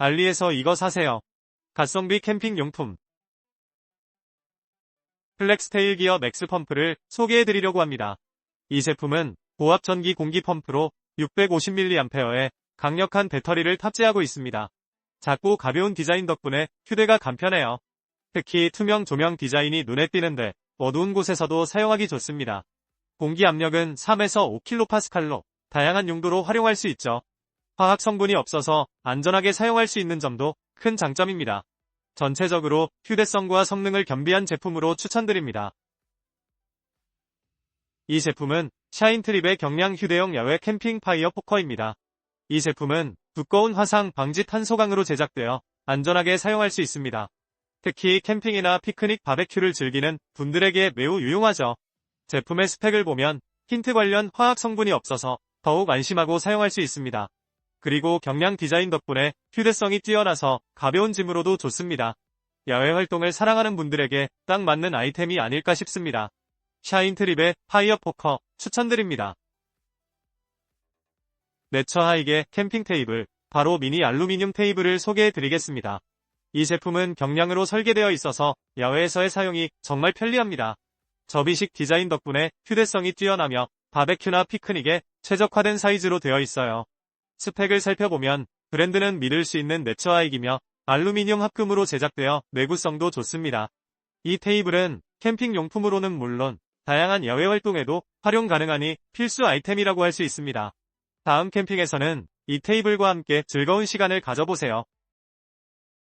알리에서 이거 사세요. 가성비 캠핑 용품. 플렉스테일 기어 맥스 펌프를 소개해드리려고 합니다. 이 제품은 고압 전기 공기 펌프로 650mAh의 강력한 배터리를 탑재하고 있습니다. 작고 가벼운 디자인 덕분에 휴대가 간편해요. 특히 투명 조명 디자인이 눈에 띄는데 어두운 곳에서도 사용하기 좋습니다. 공기 압력은 3에서 5kPa로 다양한 용도로 활용할 수 있죠. 화학 성분이 없어서 안전하게 사용할 수 있는 점도 큰 장점입니다. 전체적으로 휴대성과 성능을 겸비한 제품으로 추천드립니다. 이 제품은 샤인트립의 경량 휴대용 야외 캠핑 파이어 포커입니다. 이 제품은 두꺼운 화상 방지 탄소광으로 제작되어 안전하게 사용할 수 있습니다. 특히 캠핑이나 피크닉 바베큐를 즐기는 분들에게 매우 유용하죠. 제품의 스펙을 보면 힌트 관련 화학 성분이 없어서 더욱 안심하고 사용할 수 있습니다. 그리고 경량 디자인 덕분에 휴대성이 뛰어나서 가벼운 짐으로도 좋습니다. 야외 활동을 사랑하는 분들에게 딱 맞는 아이템이 아닐까 싶습니다. 샤인트립의 파이어 포커 추천드립니다. 내처 하이게 캠핑 테이블, 바로 미니 알루미늄 테이블을 소개해드리겠습니다. 이 제품은 경량으로 설계되어 있어서 야외에서의 사용이 정말 편리합니다. 접이식 디자인 덕분에 휴대성이 뛰어나며 바베큐나 피크닉에 최적화된 사이즈로 되어 있어요. 스펙을 살펴보면 브랜드는 믿을 수 있는 내처하이기며 알루미늄 합금으로 제작되어 내구성도 좋습니다. 이 테이블은 캠핑 용품으로는 물론 다양한 야외 활동에도 활용 가능하니 필수 아이템이라고 할 수 있습니다. 다음 캠핑에서는 이 테이블과 함께 즐거운 시간을 가져보세요.